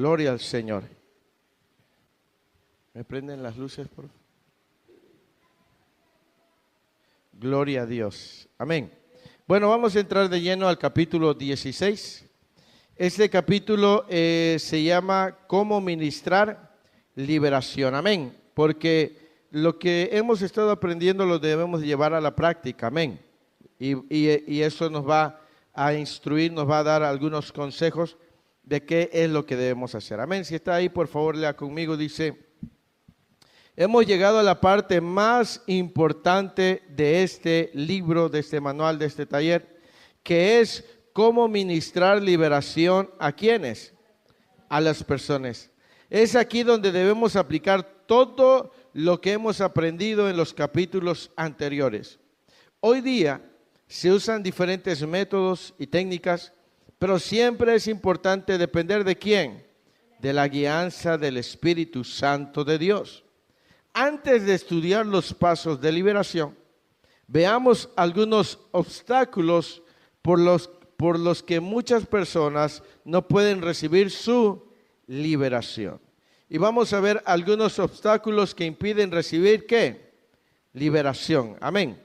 Gloria al Señor. ¿Me prenden las luces, por favor? Gloria a Dios. Amén. Bueno, vamos a entrar de lleno al capítulo 16. Este capítulo se llama ¿Cómo ministrar liberación? Amén. Porque lo que hemos estado aprendiendo lo debemos llevar a la práctica. Amén. Y eso nos va a instruir, nos va a dar algunos consejos de qué es lo que debemos hacer. Amén. Si está ahí, por favor, lea conmigo. Dice: hemos llegado a la parte más importante de este libro, de este manual, de este taller, que es cómo ministrar liberación a ¿quiénes? A las personas. Es aquí donde debemos aplicar todo lo que hemos aprendido en los capítulos anteriores. Hoy día se usan diferentes métodos y técnicas, pero siempre es importante depender de ¿quién? De la guianza del Espíritu Santo de Dios. Antes de estudiar los pasos de liberación, veamos algunos obstáculos por los que muchas personas no pueden recibir su liberación. Y vamos a ver algunos obstáculos que impiden recibir ¿qué? Liberación. Amén.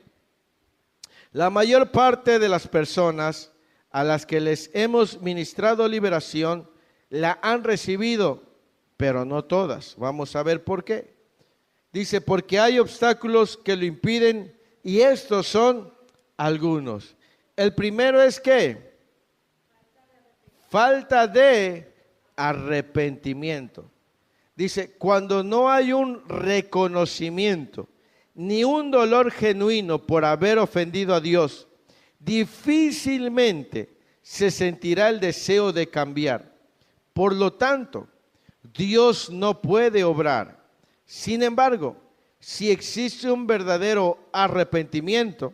La mayor parte de las personas a las que les hemos ministrado liberación la han recibido, pero no todas. Vamos a ver por qué. Dice, porque hay obstáculos que lo impiden y estos son algunos. El primero es ¿qué? Falta de arrepentimiento. Dice, cuando no hay un reconocimiento ni un dolor genuino por haber ofendido a Dios, difícilmente se sentirá el deseo de cambiar. Por lo tanto, Dios no puede obrar. Sin embargo, si existe un verdadero arrepentimiento,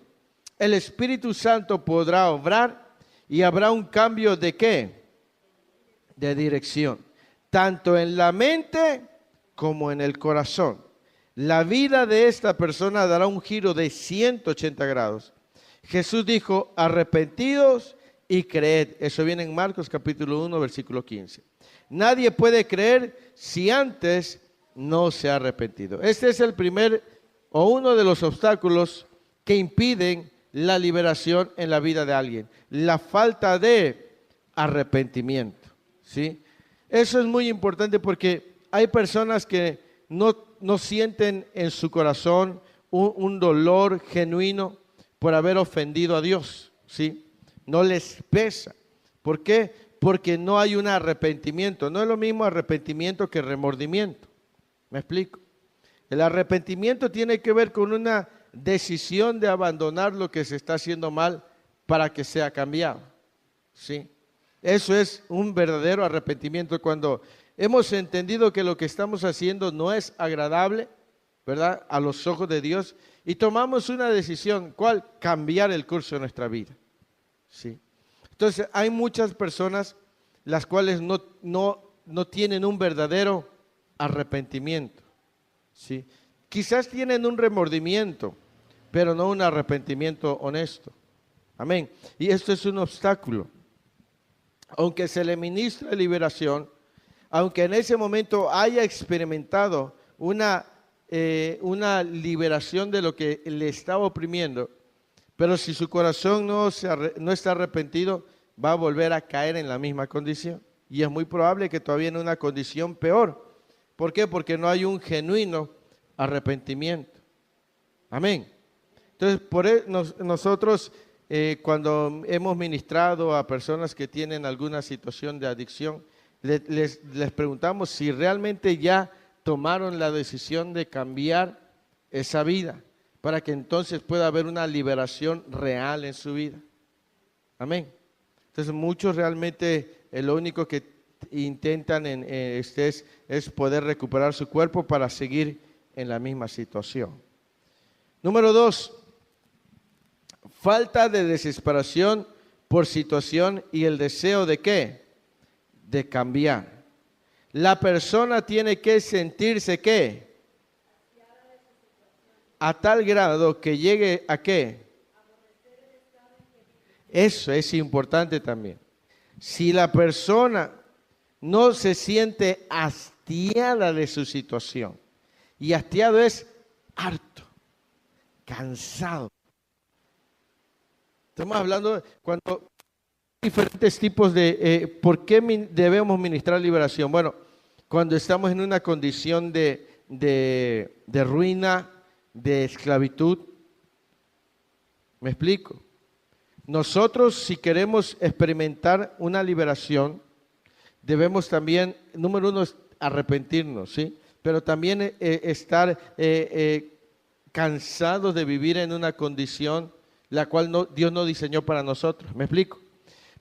el Espíritu Santo podrá obrar y habrá un cambio de ¿qué? De dirección, tanto en la mente como en el corazón. La vida de esta persona dará un giro de 180 grados. Jesús dijo, arrepentidos y creed. Eso viene en Marcos capítulo 1, versículo 15. Nadie puede creer si antes no se ha arrepentido. Este es el primer o uno de los obstáculos que impiden la liberación en la vida de alguien. La falta de arrepentimiento, ¿sí? Eso es muy importante porque hay personas que no sienten en su corazón un dolor genuino por haber ofendido a Dios, ¿sí? No les pesa. ¿Por qué? Porque no hay un arrepentimiento. No es lo mismo arrepentimiento que remordimiento. ¿Me explico? El arrepentimiento tiene que ver con una decisión de abandonar lo que se está haciendo mal para que sea cambiado, ¿sí? Eso es un verdadero arrepentimiento, cuando hemos entendido que lo que estamos haciendo no es agradable, ¿verdad?, a los ojos de Dios, y tomamos una decisión. ¿Cuál? Cambiar el curso de nuestra vida, ¿sí? Entonces, hay muchas personas las cuales no tienen un verdadero arrepentimiento, ¿sí? Quizás tienen un remordimiento, pero no un arrepentimiento honesto. Amén. Y esto es un obstáculo. Aunque se le ministre liberación, aunque en ese momento haya experimentado una liberación de lo que le estaba oprimiendo, pero si su corazón no está arrepentido, va a volver a caer en la misma condición. Y es muy probable que todavía en una condición peor. ¿Por qué? Porque no hay un genuino arrepentimiento. Amén. Entonces, nosotros cuando hemos ministrado a personas que tienen alguna situación de adicción, les preguntamos si realmente ya tomaron la decisión de cambiar esa vida, para que entonces pueda haber una liberación real en su vida. Amén. Entonces, muchos realmente lo único que intentan es poder recuperar su cuerpo para seguir en la misma situación. Número 2, falta de desesperación por situación y el deseo de ¿qué? De cambiar. La persona tiene que sentirse ¿qué? A tal grado que llegue a ¿qué? Eso es importante también. Si la persona no se siente hastiada de su situación. Y hastiado es harto, cansado. Estamos hablando cuando diferentes tipos de ¿por qué debemos ministrar liberación? Bueno, cuando estamos en una condición de ruina, de esclavitud. ¿Me explico? Nosotros, si queremos experimentar una liberación, debemos también, número uno, arrepentirnos, ¿sí? Pero también estar cansados de vivir en una condición la cual Dios no diseñó para nosotros. ¿Me explico?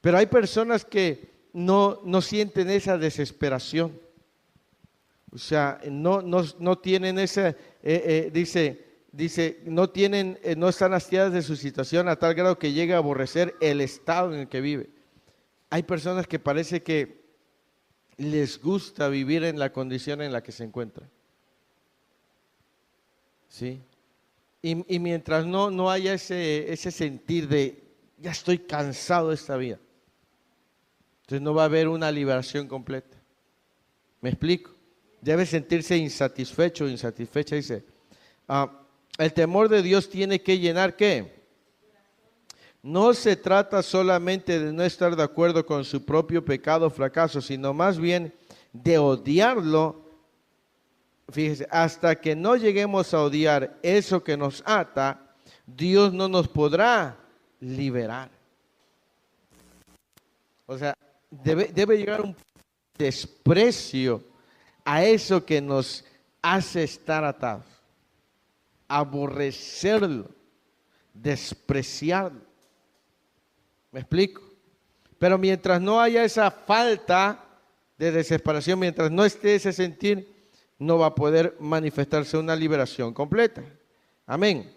Pero hay personas que no sienten esa desesperación. O sea, no tienen esa, dice, no están hastiadas de su situación a tal grado que llega a aborrecer el estado en el que vive. Hay personas que parece que les gusta vivir en la condición en la que se encuentran. ¿Sí? Y mientras no haya ese sentir de, ya estoy cansado de esta vida, entonces no va a haber una liberación completa. ¿Me explico? Debe sentirse insatisfecho o insatisfecha. Dice, el temor de Dios tiene que llenar, ¿qué? No se trata solamente de no estar de acuerdo con su propio pecado o fracaso, sino más bien de odiarlo. Fíjese, hasta que no lleguemos a odiar eso que nos ata, Dios no nos podrá liberar. O sea, debe llegar un desprecio a eso que nos hace estar atados. Aborrecerlo, despreciarlo. ¿Me explico? Pero mientras no haya esa falta de desesperación, mientras no esté ese sentir, no va a poder manifestarse una liberación completa. Amén.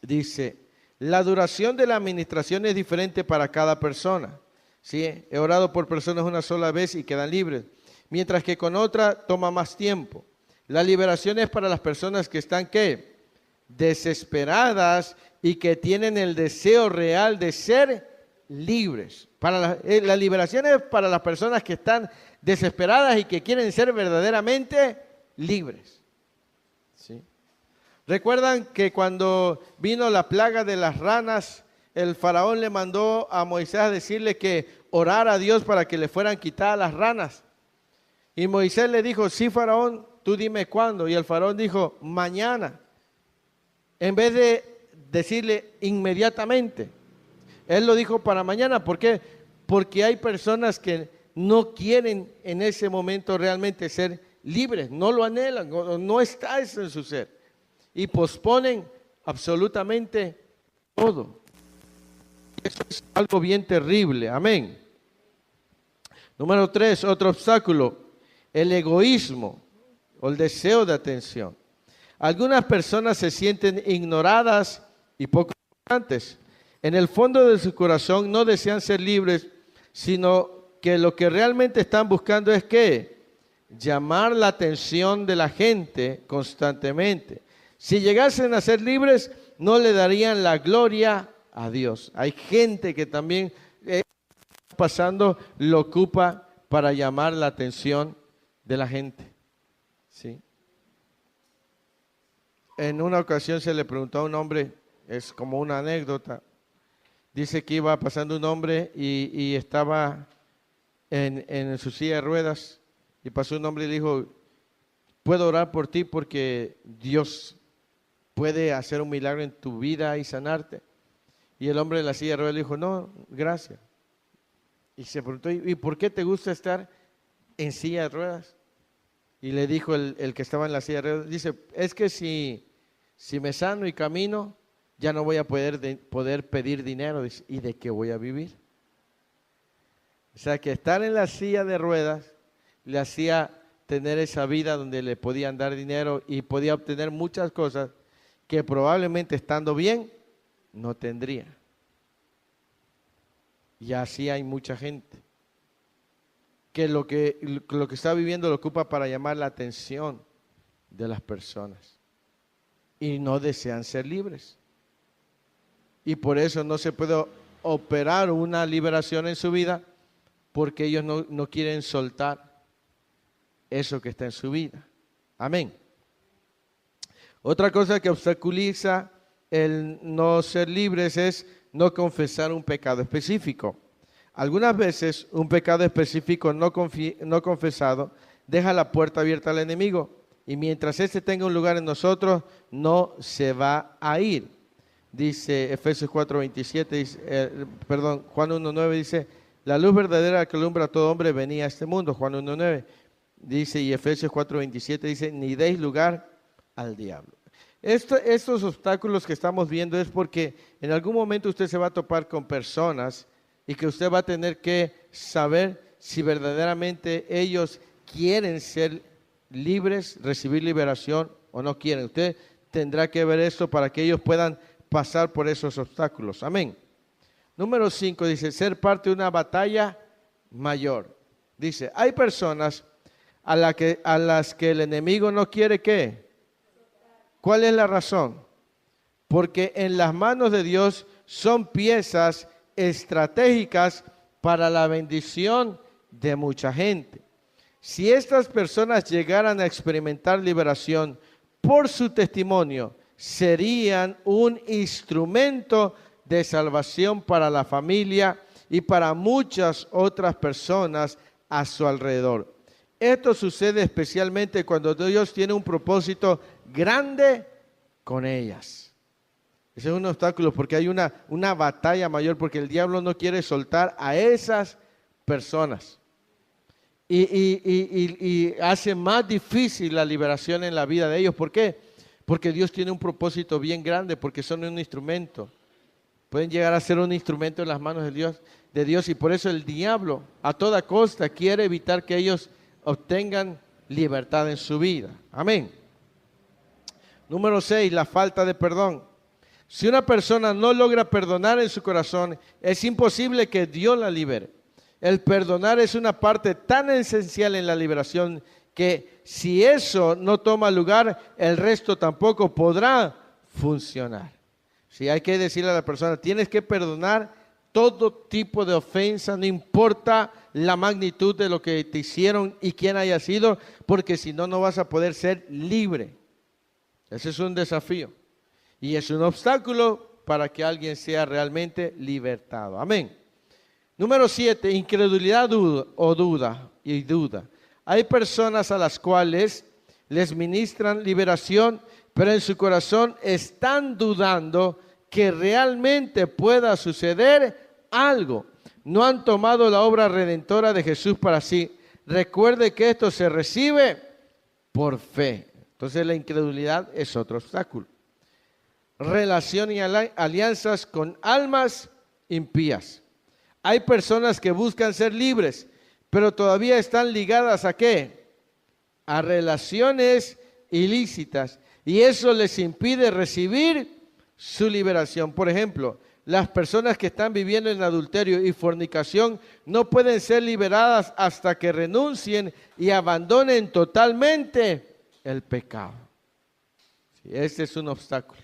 Dice, la duración de la administración es diferente para cada persona. ¿Sí? He orado por personas una sola vez y quedan libres, mientras que con otra toma más tiempo. La liberación es para las personas que están, ¿qué? Desesperadas y que tienen el deseo real de ser libres. La liberación es para las personas que están desesperadas y que quieren ser verdaderamente libres. ¿Sí? ¿Recuerdan que cuando vino la plaga de las ranas, el faraón le mandó a Moisés a decirle que orara a Dios para que le fueran quitadas las ranas? Y Moisés le dijo, sí, faraón, tú dime cuándo. Y el faraón dijo, mañana. En vez de decirle inmediatamente, él lo dijo para mañana. ¿Por qué? Porque hay personas que no quieren en ese momento realmente ser libres, no lo anhelan, no está eso en su ser. Y posponen absolutamente todo. Eso es algo bien terrible. Amén. Número 3, otro obstáculo, el egoísmo o el deseo de atención. Algunas personas se sienten ignoradas y poco importantes. En el fondo de su corazón no desean ser libres, sino que lo que realmente están buscando es ¿qué? Llamar la atención de la gente constantemente. Si llegasen a ser libres, no le darían la gloria a Dios. Hay gente que también pasando lo ocupa para llamar la atención de la gente. ¿Sí? En una ocasión se le preguntó a un hombre, es como una anécdota, dice que iba pasando un hombre y estaba en su silla de ruedas y pasó un hombre y le dijo, ¿puedo orar por ti porque Dios puede hacer un milagro en tu vida y sanarte? Y el hombre de la silla de ruedas le dijo, no, gracias. Y se preguntó, ¿y por qué te gusta estar en silla de ruedas? Y le dijo el que estaba en la silla de ruedas, dice, es que si me sano y camino, ya no voy a poder pedir dinero. Dice, ¿y de qué voy a vivir? O sea, que estar en la silla de ruedas le hacía tener esa vida donde le podían dar dinero y podía obtener muchas cosas que probablemente estando bien no tendría. Y así hay mucha gente que lo que está viviendo lo ocupa para llamar la atención de las personas y no desean ser libres. Y por eso no se puede operar una liberación en su vida porque ellos no quieren soltar eso que está en su vida. Amén. Otra cosa que obstaculiza el no ser libres es no confesar un pecado específico. Algunas veces un pecado específico no confesado deja la puerta abierta al enemigo, y mientras éste tenga un lugar en nosotros, no se va a ir. Dice Efesios 4:27, Juan 1:9 dice, la luz verdadera que alumbra a todo hombre venía a este mundo. Juan 1:9 dice, y Efesios 4:27 dice, ni deis lugar al diablo. Estos obstáculos que estamos viendo es porque en algún momento usted se va a topar con personas y que usted va a tener que saber si verdaderamente ellos quieren ser libres, recibir liberación o no quieren. Usted tendrá que ver esto para que ellos puedan pasar por esos obstáculos. Amén. Número 5 dice, ser parte de una batalla mayor. Dice, hay personas a las que el enemigo no quiere ¿qué? ¿Cuál es la razón? Porque en las manos de Dios son piezas estratégicas para la bendición de mucha gente. Si estas personas llegaran a experimentar liberación por su testimonio, serían un instrumento de salvación para la familia y para muchas otras personas a su alrededor. Esto sucede especialmente cuando Dios tiene un propósito grande con ellas. Ese es un obstáculo porque hay una batalla mayor, porque el diablo no quiere soltar a esas personas. Y hace más difícil la liberación en la vida de ellos. ¿Por qué? Porque Dios tiene un propósito bien grande, porque son un instrumento. Pueden llegar a ser un instrumento en las manos de Dios, y por eso el diablo a toda costa quiere evitar que ellos obtengan libertad en su vida. Amén. Número 6, la falta de perdón. Si una persona no logra perdonar en su corazón, es imposible que Dios la libere. El perdonar es una parte tan esencial en la liberación que si eso no toma lugar, el resto tampoco podrá funcionar. Si hay que decirle a la persona, tienes que perdonar todo tipo de ofensa, no importa la magnitud de lo que te hicieron y quién haya sido, porque si no, no vas a poder ser libre. Ese es un desafío y es un obstáculo para que alguien sea realmente libertado. Amén. Número 7, incredulidad o duda. Hay personas a las cuales les ministran liberación, pero en su corazón están dudando que realmente pueda suceder algo. No han tomado la obra redentora de Jesús para sí. Recuerde que esto se recibe por fe. Entonces la incredulidad es otro obstáculo. Relación y alianzas con almas impías. Hay personas que buscan ser libres, pero todavía están ligadas ¿a qué? A relaciones ilícitas. Y eso les impide recibir su liberación. Por ejemplo, las personas que están viviendo en adulterio y fornicación no pueden ser liberadas hasta que renuncien y abandonen totalmente el pecado. Sí, este es un obstáculo.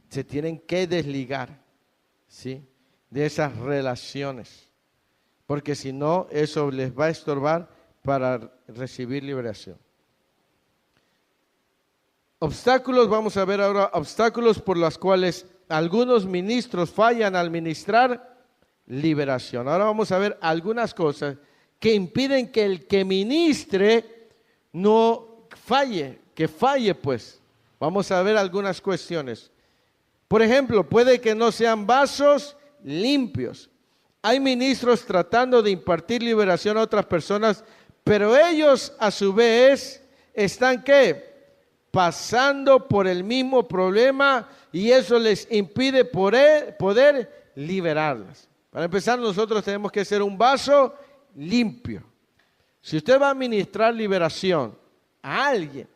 Se tienen que desligar, ¿sí?, de esas relaciones, porque si no, eso les va a estorbar para recibir liberación. Obstáculos, vamos a ver ahora, obstáculos por los cuales algunos ministros fallan al ministrar liberación. Ahora vamos a ver algunas cosas que impiden que el que ministre no falle, que falle pues. Vamos a ver algunas cuestiones. Por ejemplo, puede que no sean vasos limpios. Hay ministros tratando de impartir liberación a otras personas, pero ellos a su vez están ¿qué? Pasando por el mismo problema, y eso les impide poder liberarlas. Para empezar, nosotros tenemos que ser un vaso limpio. Si usted va a ministrar liberación a alguien,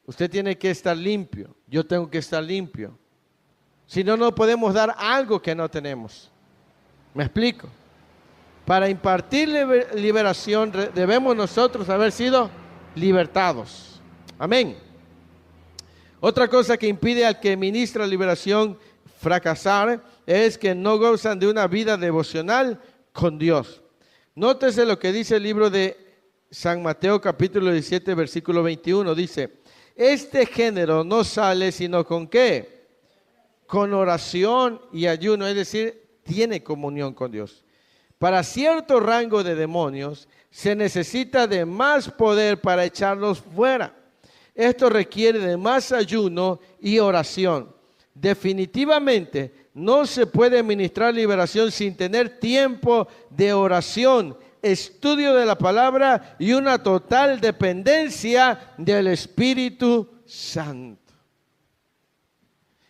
usted tiene que estar limpio. Yo tengo que estar limpio. Si no, no podemos dar algo que no tenemos. ¿Me explico? Para impartir liberación debemos nosotros haber sido libertados. Amén. Otra cosa que impide al que ministra liberación fracasar es que no gozan de una vida devocional con Dios. Nótese lo que dice el libro de San Mateo capítulo 17 versículo 21. Dice, este género no sale sino con ¿qué? Con oración y ayuno, es decir, tiene comunión con Dios. Para cierto rango de demonios se necesita de más poder para echarlos fuera. Esto requiere de más ayuno y oración. Definitivamente no se puede ministrar liberación sin tener tiempo de oración, estudio de la palabra y una total dependencia del Espíritu Santo.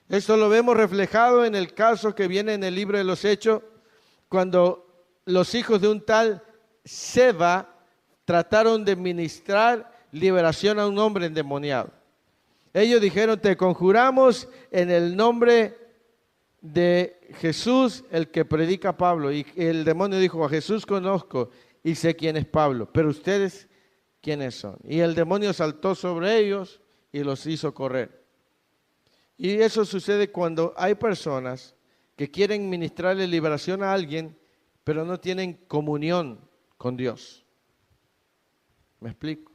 Esto lo vemos reflejado en el caso que viene en el libro de los Hechos, cuando los hijos de un tal Seba trataron de ministrar liberación a un hombre endemoniado. Ellos dijeron, te conjuramos en el nombre de Jesús, el que predica Pablo. Y el demonio dijo, a Jesús conozco y sé quién es Pablo, pero ustedes, ¿quiénes son? Y el demonio saltó sobre ellos y los hizo correr. Y eso sucede cuando hay personas que quieren ministrarle liberación a alguien, pero no tienen comunión con Dios. ¿Me explico?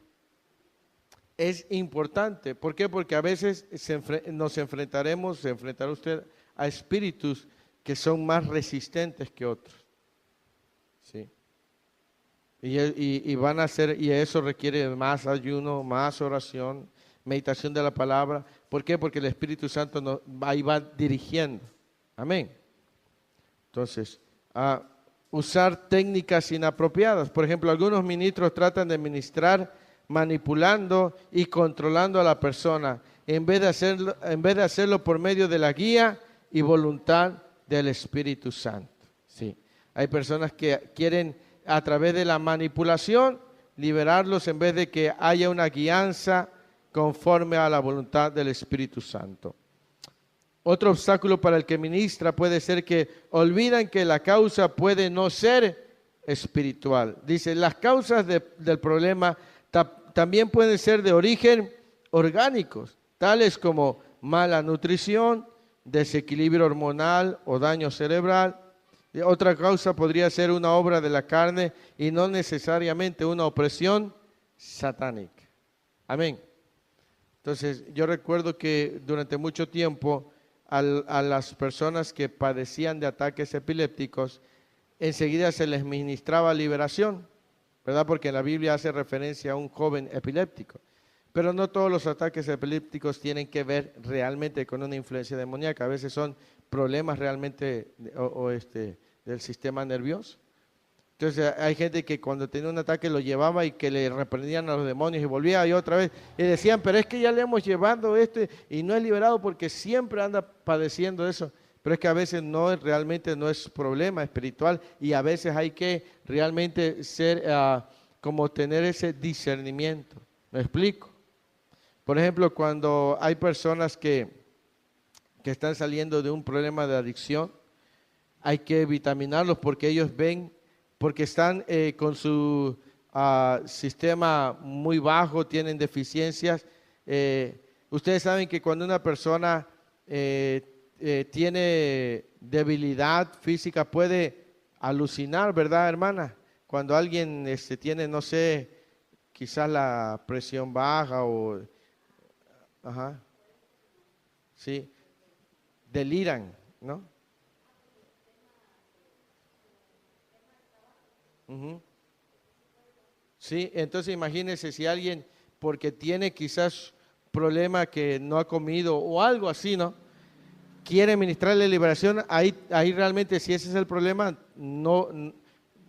Es importante. ¿Por qué? Porque a veces nos enfrentará usted a espíritus que son más resistentes que otros. ¿Sí? Y van a hacer, y eso requiere más ayuno, más oración, meditación de la palabra. ¿Por qué? Porque el Espíritu Santo ahí va dirigiendo. Amén. Entonces, usar técnicas inapropiadas. Por ejemplo, algunos ministros tratan de ministrar manipulando y controlando a la persona, en vez de hacerlo por medio de la guía y voluntad del Espíritu Santo. Sí. Hay personas que quieren a través de la manipulación liberarlos en vez de que haya una guianza conforme a la voluntad del Espíritu Santo. Otro obstáculo para el que ministra puede ser que olvidan que la causa puede no ser espiritual. Dice, las causas del problema también pueden ser de origen orgánicos, tales como mala nutrición, desequilibrio hormonal o daño cerebral. Otra causa podría ser una obra de la carne y no necesariamente una opresión satánica. Amén. Entonces, yo recuerdo que durante mucho tiempo a las personas que padecían de ataques epilépticos, enseguida se les ministraba liberación, ¿verdad? Porque en la Biblia hace referencia a un joven epiléptico. Pero no todos los ataques epilépticos tienen que ver realmente con una influencia demoníaca. A veces son problemas realmente del sistema nervioso. Entonces hay gente que cuando tenía un ataque lo llevaba y que le reprendían a los demonios y volvía y otra vez. Y decían, pero es que ya le hemos llevado y no es liberado porque siempre anda padeciendo eso. Pero es que a veces realmente no es problema espiritual y a veces hay que realmente ser como tener ese discernimiento. ¿Me explico? Por ejemplo, cuando hay personas que están saliendo de un problema de adicción, hay que vitaminarlos porque ellos ven, porque están con su sistema muy bajo, tienen deficiencias. Ustedes saben que cuando una persona tiene debilidad física puede alucinar, ¿verdad, hermana? Cuando alguien tiene, no sé, quizás la presión baja o... Ajá. Sí. Deliran, ¿no? Uh-huh. Sí, entonces imagínense si alguien, porque tiene quizás problema que no ha comido o algo así, ¿no? Quiere ministrarle liberación, ahí realmente si ese es el problema, no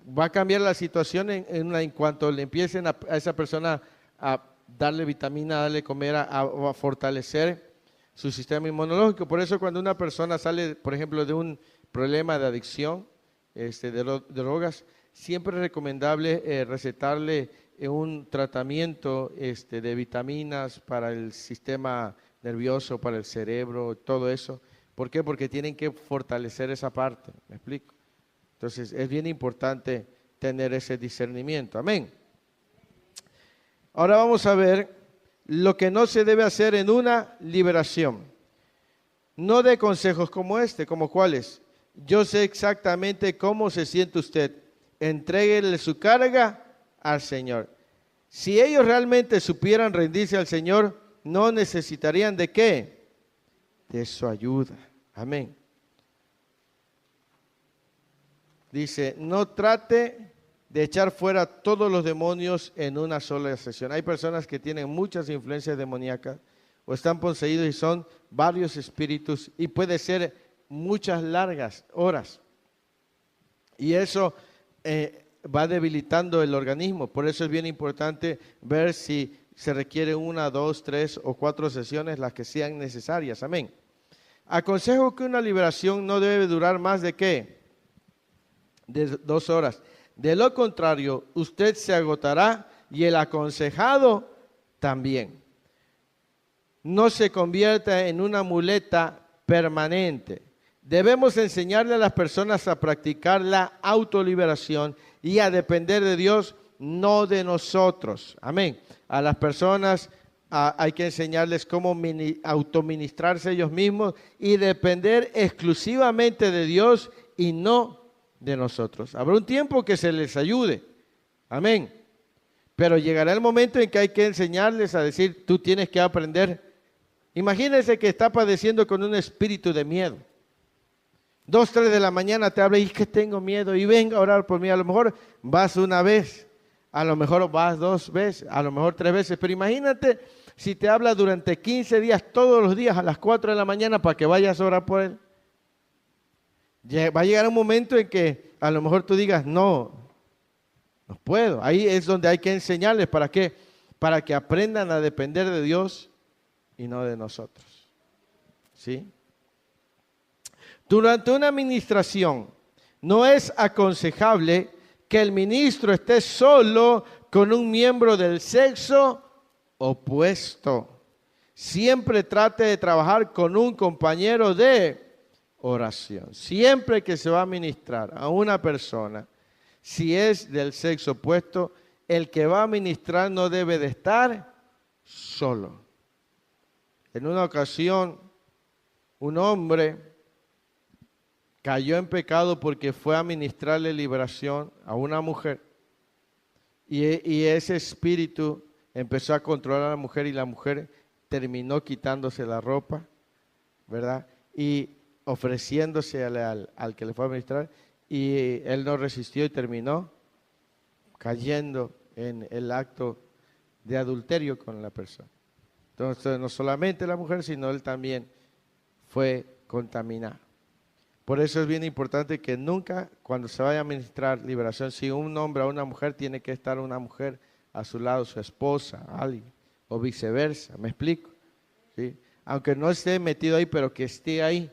va a cambiar la situación en cuanto le empiecen a esa persona a darle vitamina, a darle comer, a fortalecer su sistema inmunológico. Por eso cuando una persona sale, por ejemplo, de un problema de adicción, de drogas, siempre es recomendable recetarle un tratamiento de vitaminas para el sistema nervioso, para el cerebro, todo eso. ¿Por qué? Porque tienen que fortalecer esa parte, ¿me explico? Entonces es bien importante tener ese discernimiento, amén. Ahora vamos a ver lo que no se debe hacer en una liberación. No dé consejos como como cuáles. Yo sé exactamente cómo se siente usted. entréguenle su carga al Señor. Si ellos realmente supieran rendirse al Señor, no necesitarían ¿de qué? De su ayuda. Amén. Dice, no trate de echar fuera todos los demonios en una sola sesión. Hay personas que tienen muchas influencias demoníacas o están poseídos y son varios espíritus y puede ser muchas largas horas. Y eso va debilitando el organismo. Por eso es bien importante ver si se requiere 1, 2, 3 o 4 sesiones, las que sean necesarias. Amén. Aconsejo que una liberación no debe durar más de ¿qué? De 2 horas. De lo contrario, usted se agotará y el aconsejado también. No se convierta en una muleta permanente. Debemos enseñarle a las personas a practicar la autoliberación y a depender de Dios, no de nosotros. Amén. A las personas hay que enseñarles cómo autoministrarse ellos mismos y depender exclusivamente de Dios y no de nosotros. Habrá un tiempo que se les ayude. Amén. Pero llegará el momento en que hay que enseñarles a decir, tú tienes que aprender. Imagínense que está padeciendo con un espíritu de miedo. 2, 3 de la mañana te habla y es que tengo miedo y venga a orar por mí. A lo mejor vas una vez, a lo mejor vas 2 veces, a lo mejor 3 veces. Pero imagínate si te habla durante 15 días, todos los días a las 4 de la mañana para que vayas a orar por él. Va a llegar un momento en que a lo mejor tú digas, no puedo. Ahí es donde hay que enseñarles. ¿Para qué? Para que aprendan a depender de Dios y no de nosotros. ¿Sí? Durante una administración no es aconsejable que el ministro esté solo con un miembro del sexo opuesto. Siempre trate de trabajar con un compañero de oración. Siempre que se va a ministrar a una persona, si es del sexo opuesto, el que va a ministrar no debe de estar solo. En una ocasión, un hombre cayó en pecado porque fue a ministrarle liberación a una mujer y ese espíritu empezó a controlar a la mujer y la mujer terminó quitándose la ropa, ¿verdad? Y ofreciéndose al que le fue a ministrar y él no resistió y terminó cayendo en el acto de adulterio con la persona. Entonces no solamente la mujer, sino él también fue contaminado. Por eso es bien importante que nunca cuando se vaya a ministrar liberación, si un hombre o una mujer, tiene que estar una mujer a su lado, su esposa, alguien, o viceversa, ¿me explico? ¿Sí? Aunque no esté metido ahí, pero que esté ahí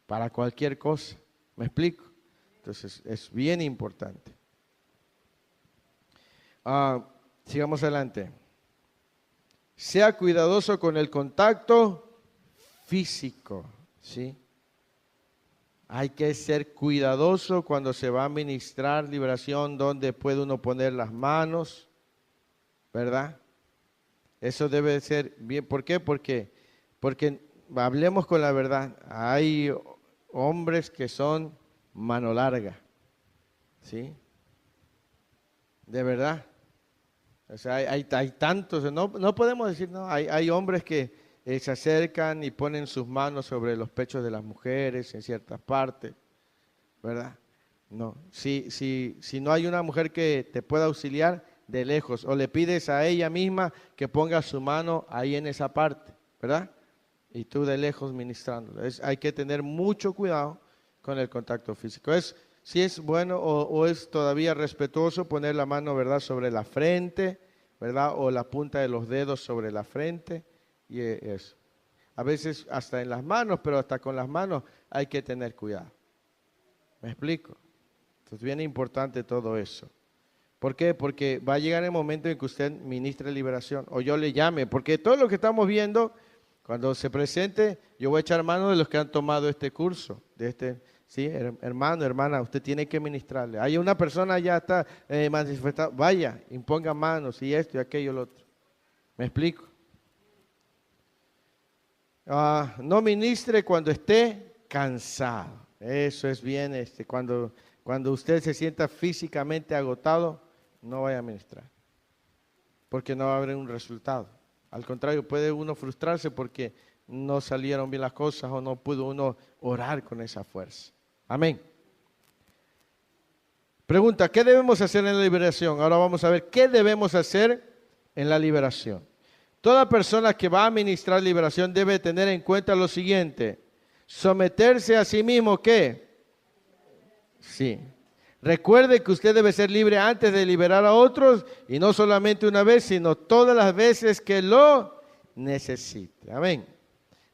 para cualquier cosa, ¿me explico? Entonces es bien importante. Sigamos adelante. Sea cuidadoso con el contacto físico, ¿sí? Hay que ser cuidadoso cuando se va a ministrar liberación, donde puede uno poner las manos, ¿verdad? Eso debe ser bien. ¿Por qué? Porque hablemos con la verdad. Hay hombres que son mano larga, ¿sí? De verdad. O sea, hay tantos, no podemos decir, no, hay hombres que se acercan y ponen sus manos sobre los pechos de las mujeres en ciertas partes, ¿verdad? No, si no hay una mujer que te pueda auxiliar de lejos, o le pides a ella misma que ponga su mano ahí en esa parte, ¿verdad? Y tú de lejos ministrando. Hay que tener mucho cuidado con el contacto físico. Si es bueno o es todavía respetuoso poner la mano, ¿verdad?, sobre la frente, ¿verdad? O la punta de los dedos sobre la frente. Y eso. A veces hasta en las manos, pero hasta con las manos hay que tener cuidado. ¿Me explico? Entonces, bien importante todo eso. ¿Por qué? Porque va a llegar el momento en que usted ministre liberación o yo le llame, porque todo lo que estamos viendo, cuando se presente, yo voy a echar mano de los que han tomado este curso, sí, hermano, hermana, usted tiene que ministrarle. Hay una persona ya está manifestada, vaya, imponga manos y esto y aquello y lo otro. ¿Me explico? No ministre cuando esté cansado. Eso es bien, cuando Cuando usted se sienta físicamente agotado, no vaya a ministrar, porque no va a haber un resultado. Al contrario, puede uno frustrarse porque no salieron bien las cosas o no pudo uno orar con esa fuerza. Amén. Pregunta, ¿qué debemos hacer en la liberación? Ahora vamos a ver qué debemos hacer en la liberación. Toda persona que va a ministrar liberación debe tener en cuenta lo siguiente: someterse a sí mismo, ¿qué? Sí. Recuerde que usted debe ser libre antes de liberar a otros, y no solamente una vez, sino todas las veces que lo necesite. Amén.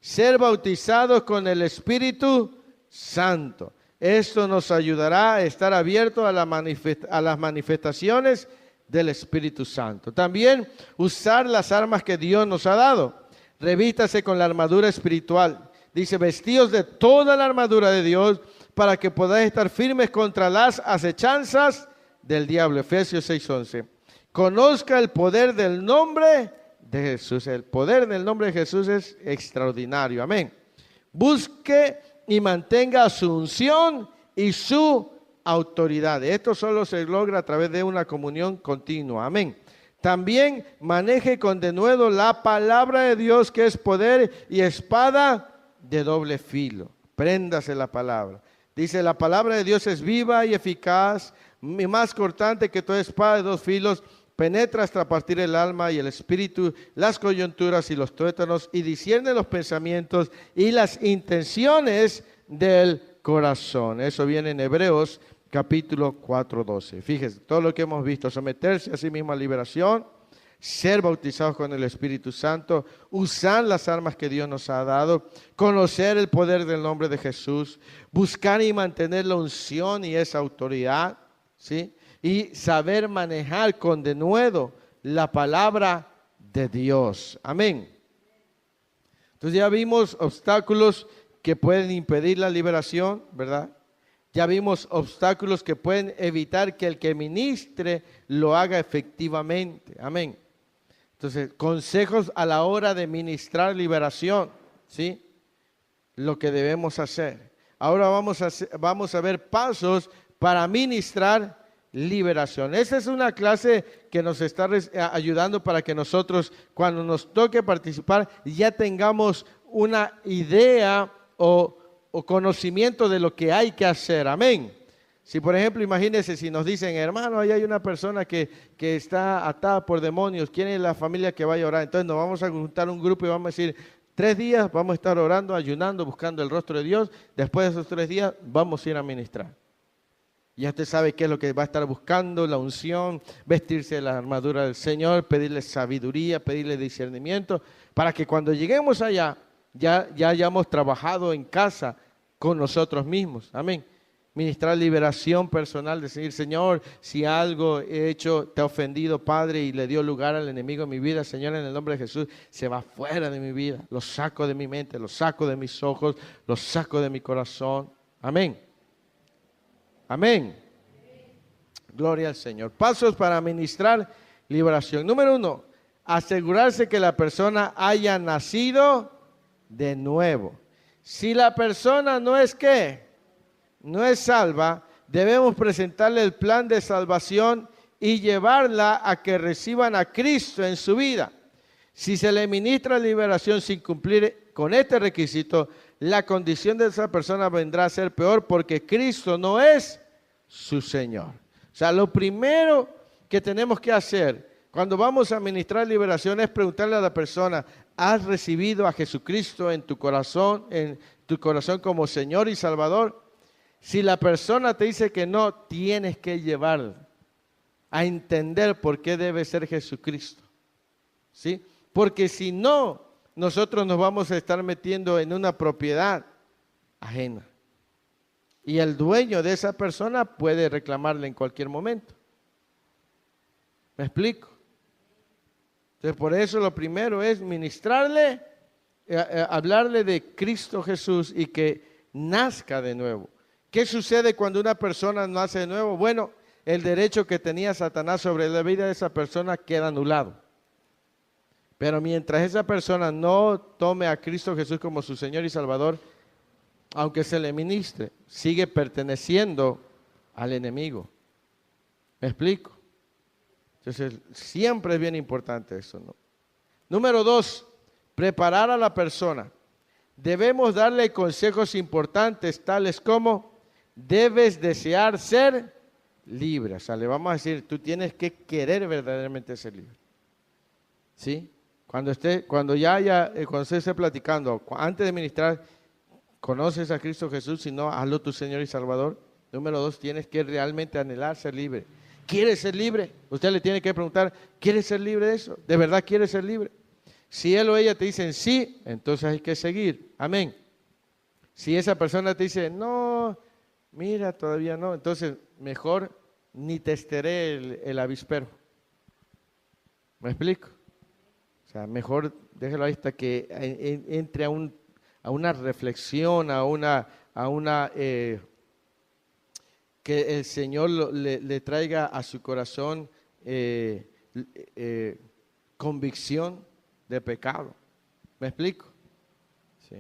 Ser bautizados con el Espíritu Santo. Esto nos ayudará a estar abiertos a las manifestaciones del Espíritu Santo. También usar las armas que Dios nos ha dado. Revístase con la armadura espiritual. Dice, vestíos de toda la armadura de Dios para que podáis estar firmes contra las acechanzas del diablo. Efesios 6:11. Conozca el poder del nombre de Jesús. El poder del nombre de Jesús es extraordinario. Amén. Busque y mantenga su unción y su autoridad. Esto solo se logra a través de una comunión continua. Amén. También maneje con denuedo la palabra de Dios, que es poder y espada de doble filo. Préndase la palabra. Dice, la palabra de Dios es viva y eficaz, y más cortante que toda espada de dos filos, penetra hasta partir el alma y el espíritu, las coyunturas y los tuétanos, y discierne los pensamientos y las intenciones del corazón. Eso viene en Hebreos capítulo 4:12. Fíjese, todo lo que hemos visto: someterse a sí mismo a liberación, ser bautizados con el Espíritu Santo, usar las armas que Dios nos ha dado, conocer el poder del nombre de Jesús, buscar y mantener la unción y esa autoridad, ¿sí? Y saber manejar con denuedo la palabra de Dios. Amén. Entonces ya vimos obstáculos que pueden impedir la liberación, ¿verdad? Ya vimos obstáculos que pueden evitar que el que ministre lo haga efectivamente. Amén. Entonces, consejos a la hora de ministrar liberación, ¿sí? Lo que debemos hacer. Ahora vamos a ver pasos para ministrar liberación. Esa es una clase que nos está ayudando para que nosotros, cuando nos toque participar, ya tengamos una idea o conocimiento de lo que hay que hacer. Amén. Si por ejemplo, imagínense si nos dicen, hermano, ahí hay una persona que está atada por demonios, ¿quién es la familia que vaya a orar? Entonces nos vamos a juntar un grupo y vamos a decir, 3 días vamos a estar orando, ayunando, buscando el rostro de Dios. Después de esos 3 días vamos a ir a ministrar. Ya usted sabe qué es lo que va a estar buscando: la unción, vestirse de la armadura del Señor, pedirle sabiduría, pedirle discernimiento, para que cuando lleguemos allá, ya hayamos trabajado en casa con nosotros mismos. Amén. Ministrar liberación personal, decir, Señor, si algo he hecho, te ha ofendido, Padre, y le dio lugar al enemigo en mi vida, Señor, en el nombre de Jesús, se va fuera de mi vida. Lo saco de mi mente, lo saco de mis ojos, lo saco de mi corazón. Amén. Amén. Gloria al Señor. Pasos para ministrar liberación. Número 1, asegurarse que la persona haya nacido de nuevo. Si la persona no es ¿qué? No es salva, debemos presentarle el plan de salvación y llevarla a que reciban a Cristo en su vida. Si se le ministra liberación sin cumplir con este requisito, la condición de esa persona vendrá a ser peor, porque Cristo no es su Señor. O sea, lo primero que tenemos que hacer cuando vamos a ministrar liberación es preguntarle a la persona, ¿has recibido a Jesucristo en tu corazón como Señor y Salvador? Si la persona te dice que no, tienes que llevarla a entender por qué debe ser Jesucristo, ¿sí? Porque si no, nosotros nos vamos a estar metiendo en una propiedad ajena. Y el dueño de esa persona puede reclamarle en cualquier momento. ¿Me explico? Entonces, por eso lo primero es ministrarle, hablarle de Cristo Jesús y que nazca de nuevo. ¿Qué sucede cuando una persona nace de nuevo? Bueno, el derecho que tenía Satanás sobre la vida de esa persona queda anulado. Pero mientras esa persona no tome a Cristo Jesús como su Señor y Salvador, aunque se le ministre, sigue perteneciendo al enemigo. ¿Me explico? Entonces, siempre es bien importante eso, ¿no? Número 2, preparar a la persona. Debemos darle consejos importantes, tales como: debes desear ser libre. O sea, le vamos a decir, tú tienes que querer verdaderamente ser libre. ¿Sí? Cuando usted esté platicando, antes de ministrar, ¿conoces a Cristo Jesús? Si no, hazlo tu Señor y Salvador. Número 2, tienes que realmente anhelar ser libre. ¿Quieres ser libre? Usted le tiene que preguntar, ¿quieres ser libre de eso? ¿De verdad quieres ser libre? Si él o ella te dicen sí, entonces hay que seguir. Amén. Si esa persona te dice, no, mira, todavía no, entonces mejor ni testaré el avispero. ¿Me explico? O sea, mejor déjelo ahí hasta que entre a una reflexión, que el Señor le traiga a su corazón convicción de pecado. ¿Me explico? Sí.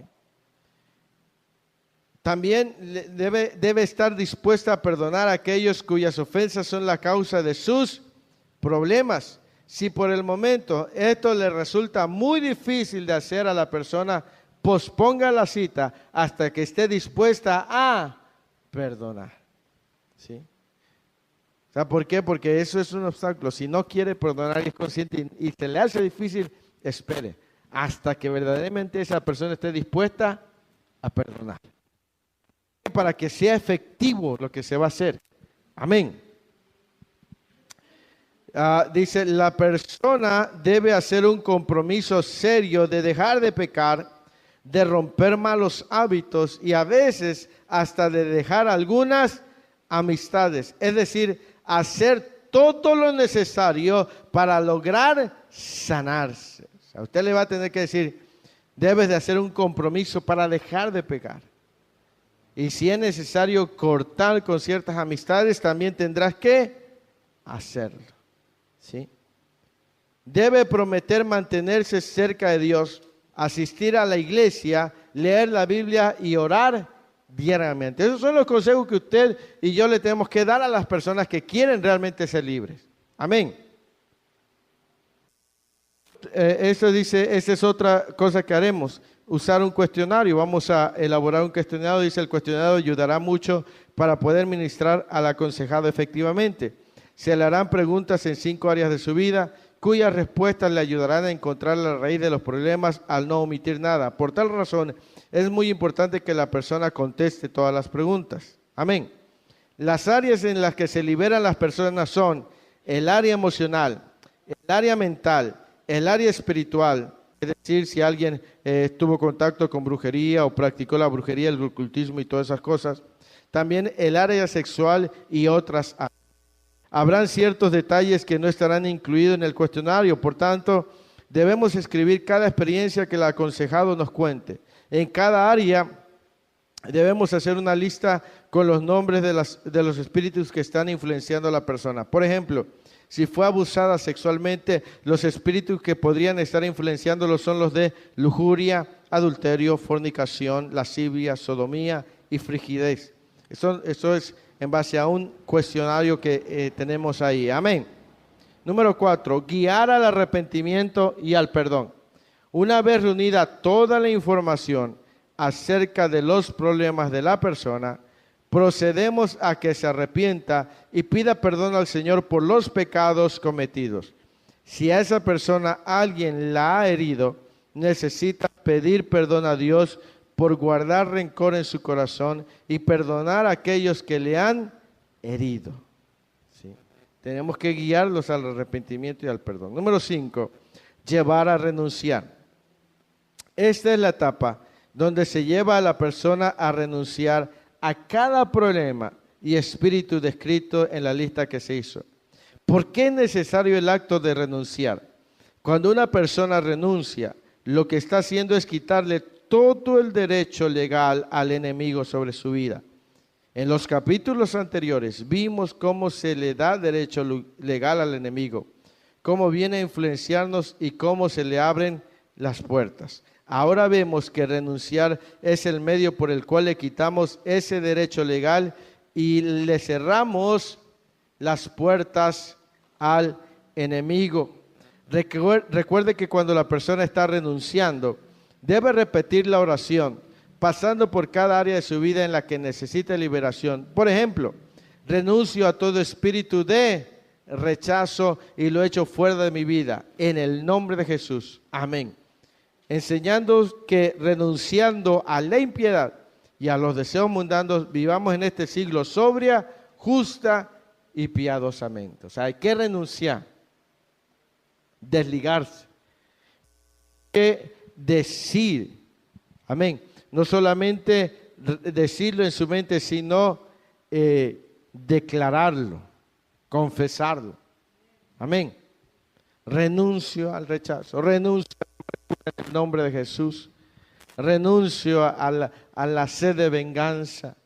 También debe estar dispuesta a perdonar a aquellos cuyas ofensas son la causa de sus problemas. Si por el momento esto le resulta muy difícil de hacer a la persona, posponga la cita hasta que esté dispuesta a perdonar. ¿Sí? ¿Sabe por qué? Porque eso es un obstáculo. Si no quiere perdonar y es consciente y se le hace difícil, espere hasta que verdaderamente esa persona esté dispuesta a perdonar. Para que sea efectivo lo que se va a hacer. Amén. Dice, la persona debe hacer un compromiso serio de dejar de pecar, de romper malos hábitos y a veces hasta de dejar algunas amistades. Es decir, hacer todo lo necesario para lograr sanarse. O sea, usted le va a tener que decir, debes de hacer un compromiso para dejar de pecar. Y si es necesario cortar con ciertas amistades, también tendrás que hacerlo. ¿Sí? Debe prometer mantenerse cerca de Dios, asistir a la iglesia, leer la Biblia y orar diariamente. Esos son los consejos que usted y yo le tenemos que dar a las personas que quieren realmente ser libres. Amén. Eso dice, esa es otra cosa que haremos, usar un cuestionario. Vamos a elaborar un cuestionario. Dice, el cuestionario ayudará mucho para poder ministrar al aconsejado efectivamente. Se le harán preguntas en 5 áreas de su vida, cuyas respuestas le ayudarán a encontrar la raíz de los problemas al no omitir nada. Por tal razón, es muy importante que la persona conteste todas las preguntas. Amén. Las áreas en las que se liberan las personas son el área emocional, el área mental, el área espiritual. Es decir, si alguien tuvo contacto con brujería o practicó la brujería, el ocultismo y todas esas cosas. También el área sexual y otras áreas. Habrán ciertos detalles que no estarán incluidos en el cuestionario, por tanto, debemos escribir cada experiencia que el aconsejado nos cuente. En cada área debemos hacer una lista con los nombres de los espíritus que están influenciando a la persona. Por ejemplo, si fue abusada sexualmente, los espíritus que podrían estar influenciándolo son los de lujuria, adulterio, fornicación, lascivia, sodomía y frigidez. Eso es en base a un cuestionario que tenemos ahí. Amén. Número 4, guiar al arrepentimiento y al perdón. Una vez reunida toda la información acerca de los problemas de la persona, procedemos a que se arrepienta y pida perdón al Señor por los pecados cometidos. Si a esa persona alguien la ha herido, necesita pedir perdón a Dios por guardar rencor en su corazón y perdonar a aquellos que le han herido. ¿Sí? Tenemos que guiarlos al arrepentimiento y al perdón. Número 5, llevar a renunciar. Esta es la etapa donde se lleva a la persona a renunciar a cada problema y espíritu descrito en la lista que se hizo. ¿Por qué es necesario el acto de renunciar? Cuando una persona renuncia, lo que está haciendo es quitarle todo el derecho legal al enemigo sobre su vida. En los capítulos anteriores vimos cómo se le da derecho legal al enemigo, cómo viene a influenciarnos y cómo se le abren las puertas. Ahora vemos que renunciar es el medio por el cual le quitamos ese derecho legal y le cerramos las puertas al enemigo. Recuerde que cuando la persona está renunciando, debe repetir la oración, pasando por cada área de su vida en la que necesita liberación. Por ejemplo, renuncio a todo espíritu de rechazo y lo echo fuera de mi vida, en el nombre de Jesús. Amén. Enseñando que renunciando a la impiedad y a los deseos mundanos, vivamos en este siglo sobria, justa y piadosamente. O sea, hay que renunciar, desligarse, hay que decir, amén, no solamente decirlo en su mente, sino declararlo, confesarlo, amén. Renuncio al rechazo, renuncio en el nombre de Jesús, renuncio a la sed de venganza,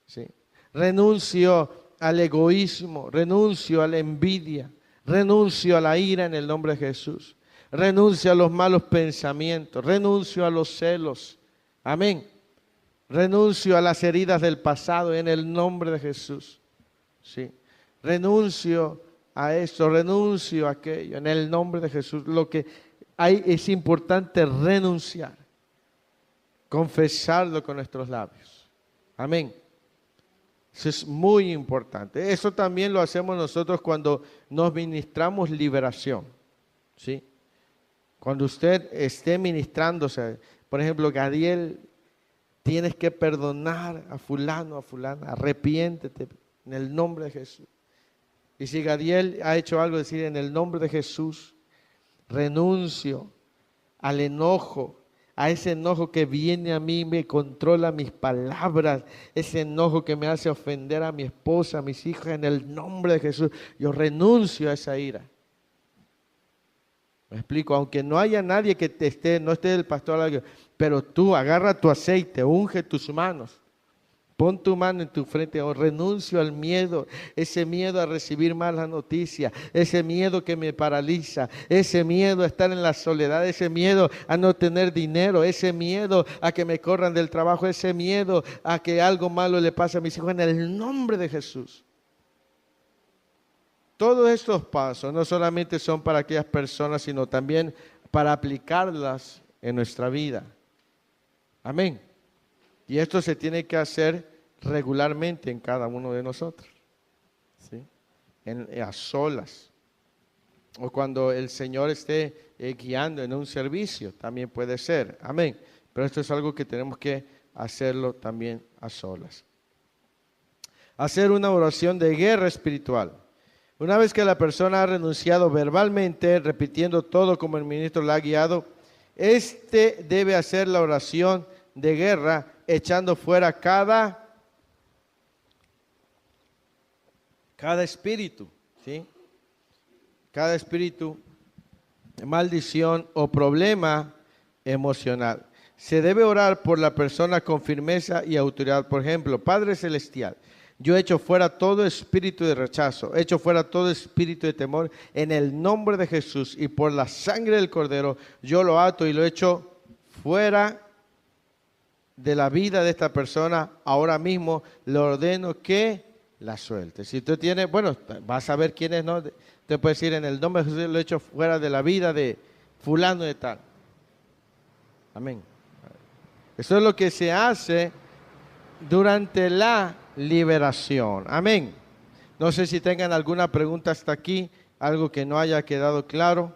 ¿sí? Renuncio al egoísmo, renuncio a la envidia, renuncio a la ira en el nombre de Jesús, renuncio a los malos pensamientos, renuncio a los celos, amén, renuncio a las heridas del pasado en el nombre de Jesús, ¿sí? Renuncio a esto, renuncio a aquello en el nombre de Jesús. Lo que hay es importante renunciar, confesarlo con nuestros labios, amén. Eso es muy importante. Eso también lo hacemos nosotros cuando nos ministramos liberación, ¿sí? Cuando usted esté ministrándose, por ejemplo, Gadiel, tienes que perdonar a fulano, a fulana, arrepiéntete en el nombre de Jesús. Y si Gadiel ha hecho algo, decir en el nombre de Jesús, renuncio al enojo, a ese enojo que viene a mí, me controla mis palabras, ese enojo que me hace ofender a mi esposa, a mis hijas, en el nombre de Jesús. Yo renuncio a esa ira. Me explico, aunque no haya nadie que te esté, no esté el pastor, pero tú agarra tu aceite, unge tus manos. Pon tu mano en tu frente, renuncio al miedo, ese miedo a recibir malas noticias, ese miedo que me paraliza, ese miedo a estar en la soledad, ese miedo a no tener dinero, ese miedo a que me corran del trabajo, ese miedo a que algo malo le pase a mis hijos, en el nombre de Jesús. Todos estos pasos no solamente son para aquellas personas, sino también para aplicarlas en nuestra vida. Amén. Y esto se tiene que hacer regularmente en cada uno de nosotros, ¿sí? A solas. O cuando el Señor esté guiando en un servicio, también puede ser. Amén. Pero esto es algo que tenemos que hacerlo también a solas. Hacer una oración de guerra espiritual. Una vez que la persona ha renunciado verbalmente, repitiendo todo como el ministro la ha guiado, debe hacer la oración de guerra, echando fuera cada espíritu, ¿sí? Cada espíritu, maldición o problema emocional. Se debe orar por la persona con firmeza y autoridad. Por ejemplo, Padre Celestial, yo echo fuera todo espíritu de rechazo, echo fuera todo espíritu de temor en el nombre de Jesús, y por la sangre del Cordero yo lo ato y lo echo fuera de la vida de esta persona. Ahora mismo le ordeno que la suelte. Si tú tienes, bueno, vas a ver quién es, ¿no? Te puedes decir en el nombre de Jesús, lo echo fuera de la vida de fulano de tal. Amén. Eso es lo que se hace durante la liberación. Amén. No sé si tengan alguna pregunta hasta aquí, algo que no haya quedado claro.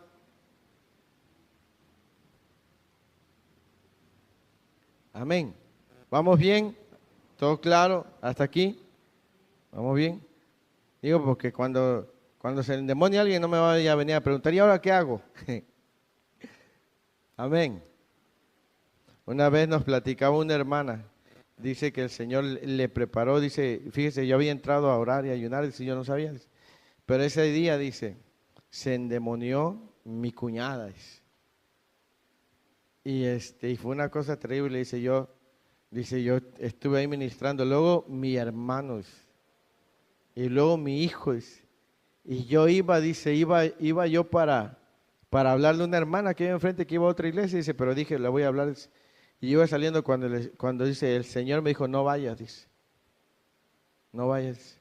Amén. ¿Vamos bien? ¿Todo claro? ¿Hasta aquí? ¿Vamos bien? Digo porque cuando se endemonia alguien no me vaya a venir a preguntar, ¿y ahora qué hago? Amén. Una vez nos platicaba una hermana, dice que el Señor le preparó, dice, fíjese, yo había entrado a orar y a ayunar, dice, yo no sabía, dice, pero ese día, dice, se endemonió mi cuñada, dice. Y fue una cosa terrible, dice, yo estuve ahí ministrando, luego mi hermano, dice, y luego mi hijo, dice, y yo iba yo para hablarle a una hermana que iba enfrente, que iba a otra iglesia, dice, pero dije, le voy a hablar, dice. Y yo iba saliendo cuando dice, el Señor me dijo, no vayas, dice. no vayas.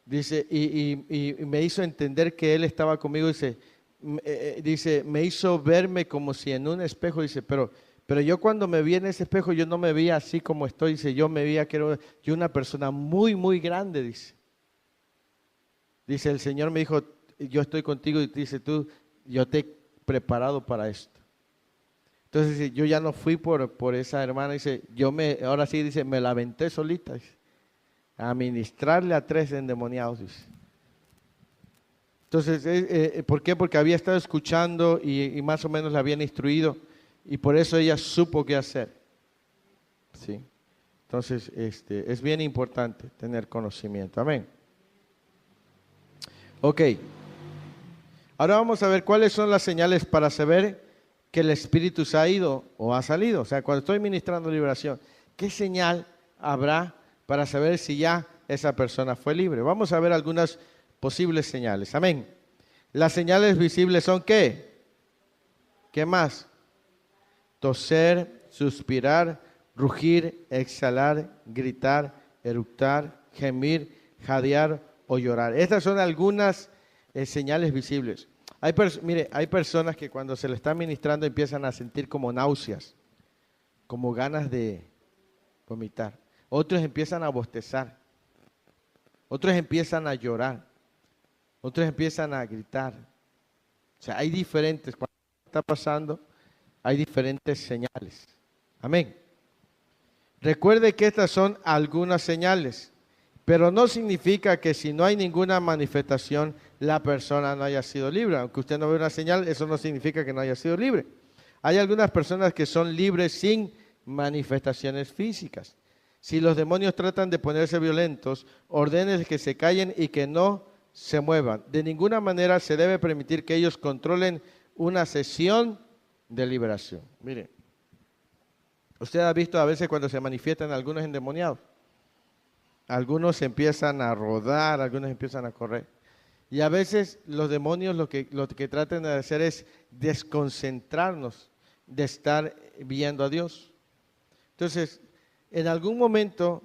Dice, y me hizo entender que Él estaba conmigo, dice, me hizo verme como si en un espejo, dice, pero yo cuando me vi en ese espejo, yo no me veía así como estoy, dice, yo me veía que era yo una persona muy, muy grande, dice. Dice, el Señor me dijo, yo estoy contigo, y dice, yo te he preparado para esto. Entonces, dice, yo ya no fui por esa hermana, dice, ahora sí, dice, me la aventé solita, dice, a ministrarle a 3 endemoniados, dice. Entonces, ¿por qué? Porque había estado escuchando y más o menos la habían instruido, y por eso ella supo qué hacer. ¿Sí? Entonces, es bien importante tener conocimiento. Amén. Ok. Ahora vamos a ver cuáles son las señales para saber que el Espíritu se ha ido o ha salido. O sea, cuando estoy ministrando liberación, ¿qué señal habrá para saber si ya esa persona fue libre? Vamos a ver algunas posibles señales. Amén. Las señales visibles son ¿qué? ¿Qué más? Toser, suspirar, rugir, exhalar, gritar, eructar, gemir, jadear o llorar. Estas son algunas señales visibles. Mire, hay personas que cuando se le está ministrando empiezan a sentir como náuseas, como ganas de vomitar. Otros empiezan a bostezar. Otros empiezan a llorar. Otros empiezan a gritar. O sea, hay diferentes, cuando está pasando, hay diferentes señales. Amén. Recuerde que estas son algunas señales, pero no significa que si no hay ninguna manifestación, la persona no haya sido libre. Aunque usted no ve una señal, eso no significa que no haya sido libre. Hay algunas personas que son libres sin manifestaciones físicas. Si los demonios tratan de ponerse violentos, ordénenles que se callen y que no se muevan. De ninguna manera se debe permitir que ellos controlen una sesión de liberación. Mire, usted ha visto a veces cuando se manifiestan algunos endemoniados. Algunos empiezan a rodar, algunos empiezan a correr. Y a veces los demonios lo que tratan de hacer es desconcentrarnos de estar viendo a Dios. Entonces, en algún momento,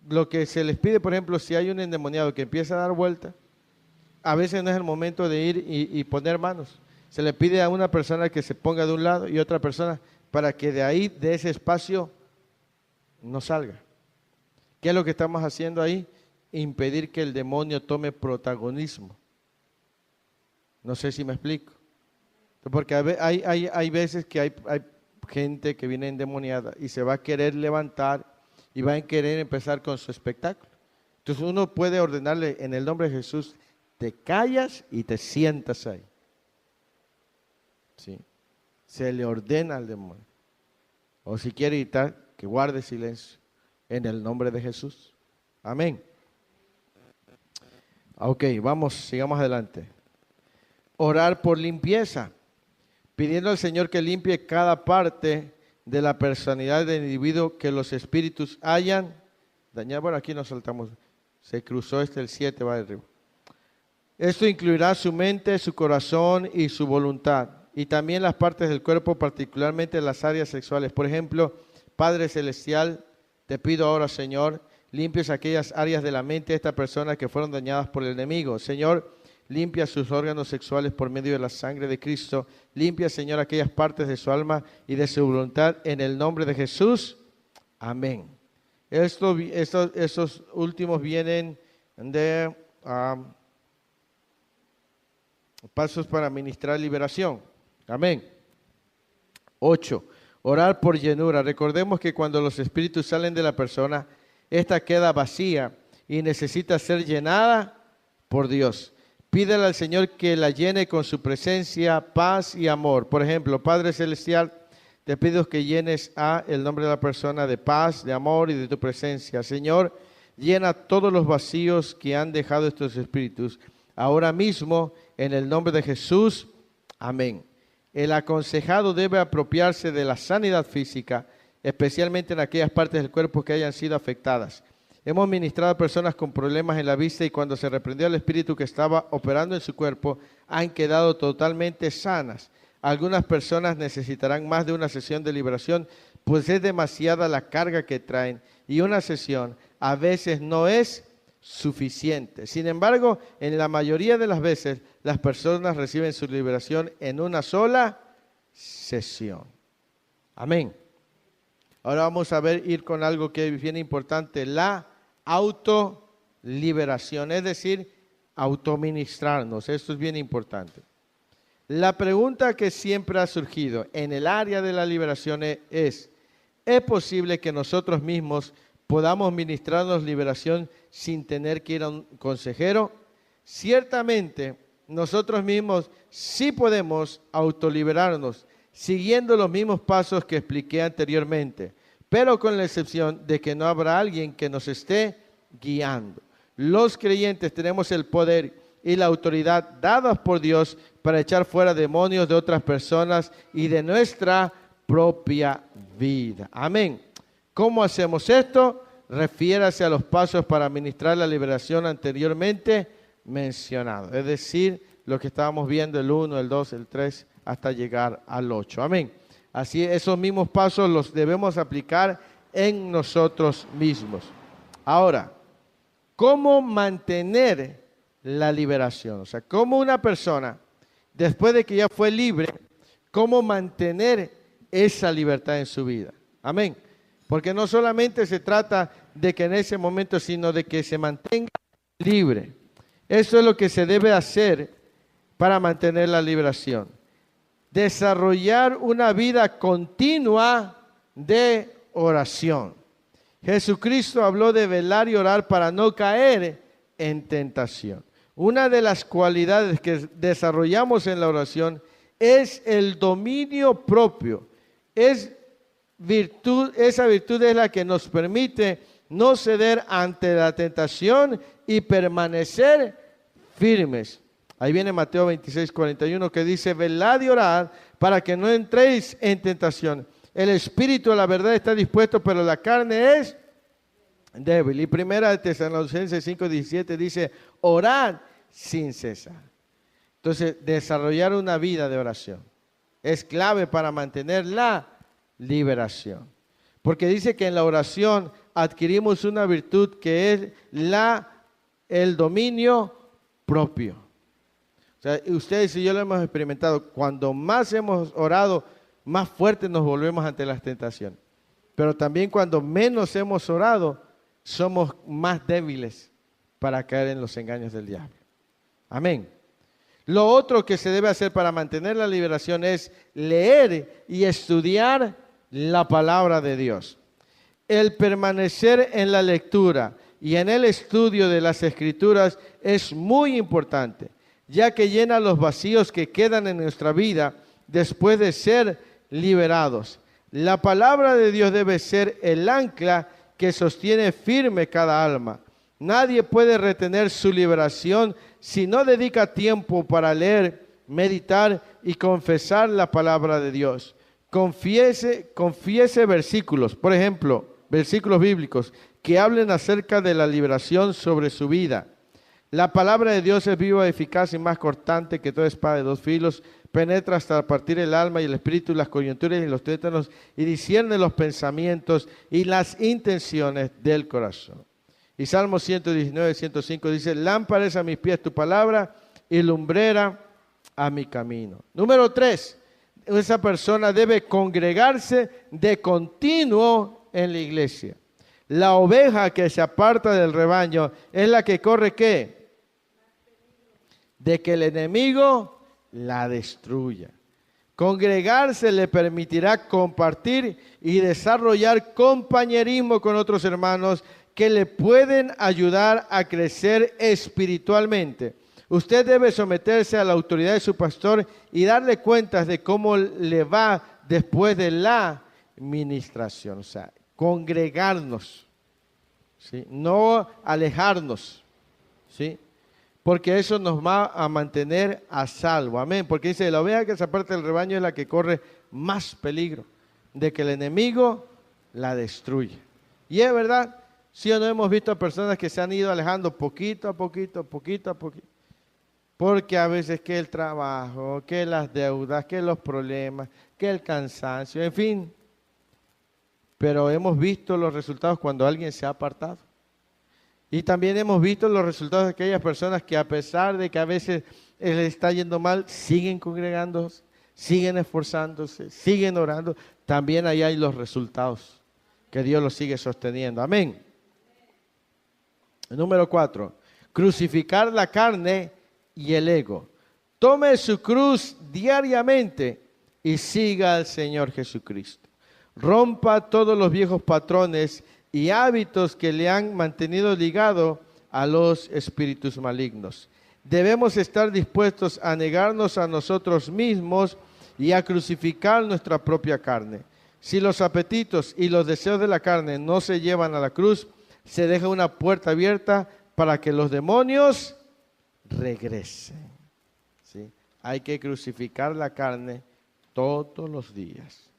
lo que se les pide, por ejemplo, si hay un endemoniado que empieza a dar vuelta, a veces no es el momento de ir y poner manos. Se le pide a una persona que se ponga de un lado y otra persona para que de ahí, de ese espacio, no salga. ¿Qué es lo que estamos haciendo ahí? Impedir que el demonio tome protagonismo. No sé si me explico. Porque hay veces que hay gente que viene endemoniada y se va a querer levantar y va a querer empezar con su espectáculo. Entonces uno puede ordenarle en el nombre de Jesús, te callas y te sientas ahí. ¿Sí? Se le ordena al demonio. O si quiere gritar, que guarde silencio en el nombre de Jesús. Amén. Ok, sigamos adelante. Orar por limpieza, pidiendo al Señor que limpie cada parte de la personalidad del individuo que los espíritus hayan dañado. Bueno, aquí nos saltamos. Se cruzó el 7, va de arriba. Esto incluirá su mente, su corazón y su voluntad. Y también las partes del cuerpo, particularmente las áreas sexuales. Por ejemplo, Padre Celestial, te pido ahora, Señor, limpies aquellas áreas de la mente de esta persona que fueron dañadas por el enemigo. Señor, limpia sus órganos sexuales por medio de la sangre de Cristo. Limpia, Señor, aquellas partes de su alma y de su voluntad en el nombre de Jesús. Amén. Estos últimos vienen de pasos para ministrar liberación. Amén. 8. Orar por llenura. Recordemos que cuando los espíritus salen de la persona, esta queda vacía y necesita ser llenada por Dios. Pídele al Señor que la llene con su presencia, paz y amor. Por ejemplo, Padre Celestial, te pido que llenes el nombre de la persona de paz, de amor y de tu presencia. Señor, llena todos los vacíos que han dejado estos espíritus. Ahora mismo, en el nombre de Jesús, amén. El aconsejado debe apropiarse de la sanidad física, especialmente en aquellas partes del cuerpo que hayan sido afectadas. Hemos ministrado a personas con problemas en la vista y cuando se reprendió al espíritu que estaba operando en su cuerpo, han quedado totalmente sanas. Algunas personas necesitarán más de una sesión de liberación pues es demasiada la carga que traen y una sesión a veces no es suficiente. Sin embargo, en la mayoría de las veces las personas reciben su liberación en una sola sesión. Amén. Ahora vamos a ir con algo que es bien importante, la autoliberación, es decir, autoministrarnos. Esto es bien importante. La pregunta que siempre ha surgido en el área de la liberación ¿es posible que nosotros mismos podamos ministrarnos liberación sin tener que ir a un consejero? Ciertamente, nosotros mismos sí podemos autoliberarnos, siguiendo los mismos pasos que expliqué anteriormente, pero con la excepción de que no habrá alguien que nos esté guiando. Los creyentes tenemos el poder y la autoridad dadas por Dios para echar fuera demonios de otras personas y de nuestra propia vida. Amén. ¿Cómo hacemos esto? Refiérase a los pasos para administrar la liberación anteriormente mencionados. Es decir, lo que estábamos viendo, el 1, el 2, el 3, hasta llegar al 8. Amén. Así, esos mismos pasos los debemos aplicar en nosotros mismos. Ahora, ¿cómo mantener la liberación? O sea, ¿cómo una persona, después de que ya fue libre, cómo mantener esa libertad en su vida? Amén. Porque no solamente se trata de que en ese momento, sino de que se mantenga libre. Eso es lo que se debe hacer para mantener la liberación. Desarrollar una vida continua de oración. Jesucristo habló de velar y orar para no caer en tentación. Una de las cualidades que desarrollamos en la oración es el dominio propio. Esa virtud es la que nos permite no ceder ante la tentación y permanecer firmes. Ahí viene Mateo 26, 41 que dice, velad y orad para que no entréis en tentación. El espíritu, la verdad, está dispuesto, pero la carne es débil. Y primera de Tesalonicenses 5, 17 dice, orad sin cesar. Entonces, desarrollar una vida de oración es clave para mantener la liberación. Porque dice que en la oración adquirimos una virtud que es el dominio propio. O sea, ustedes y yo lo hemos experimentado. Cuando más hemos orado, más fuertes nos volvemos ante las tentaciones. Pero también cuando menos hemos orado, somos más débiles para caer en los engaños del diablo. Amén. Lo otro que se debe hacer para mantener la liberación es leer y estudiar la palabra de Dios. El permanecer en la lectura y en el estudio de las Escrituras es muy importante, ya que llena los vacíos que quedan en nuestra vida después de ser liberados. La palabra de Dios debe ser el ancla que sostiene firme cada alma. Nadie puede retener su liberación si no dedica tiempo para leer, meditar y confesar la palabra de Dios. Confiese versículos, por ejemplo, versículos bíblicos que hablen acerca de la liberación sobre su vida. La palabra de Dios es viva, eficaz y más cortante que toda espada de dos filos, penetra hasta partir el alma y el espíritu, las coyunturas y los tuétanos, y discierne los pensamientos y las intenciones del corazón. Y Salmo 119, 105 dice, lámpara es a mis pies tu palabra y lumbrera a mi camino. Número 3, esa persona debe congregarse de continuo en la iglesia. La oveja que se aparta del rebaño es la que corre ¿qué? De que el enemigo la destruya. Congregarse le permitirá compartir y desarrollar compañerismo con otros hermanos que le pueden ayudar a crecer espiritualmente. Usted debe someterse a la autoridad de su pastor y darle cuentas de cómo le va después de la ministración. O sea, congregarnos, ¿sí? No alejarnos, ¿sí? Porque eso nos va a mantener a salvo. Amén. Porque dice, la oveja que se aparta del rebaño es la que corre más peligro de que el enemigo la destruya. Y es verdad, sí o no hemos visto a personas que se han ido alejando poquito a poquito. Porque a veces que el trabajo, que las deudas, que los problemas, que el cansancio, en fin. pero hemos visto los resultados cuando alguien se ha apartado. Y también hemos visto los resultados de aquellas personas que a pesar de que a veces les está yendo mal, siguen congregándose, siguen esforzándose, siguen orando. También ahí hay los resultados, que Dios los sigue sosteniendo. Amén. Número 4, crucificar la carne y el ego. Tome su cruz diariamente y siga al Señor Jesucristo. Rompa todos los viejos patrones y hábitos que le han mantenido ligado a los espíritus malignos. Debemos estar dispuestos a negarnos a nosotros mismos y a crucificar nuestra propia carne. Si los apetitos y los deseos de la carne no se llevan a la cruz, se deja una puerta abierta para que los demonios regresen. ¿Sí? Hay que crucificar la carne todos los días.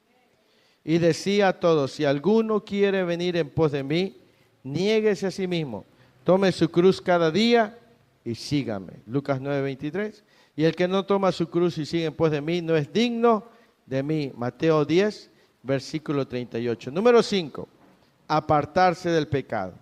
Y decía a todos, si alguno quiere venir en pos de mí, niéguese a sí mismo, tome su cruz cada día y sígame. Lucas 9:23. Y el que no toma su cruz y sigue en pos de mí, no es digno de mí. Mateo 10, versículo 38. Número 5, apartarse del pecado.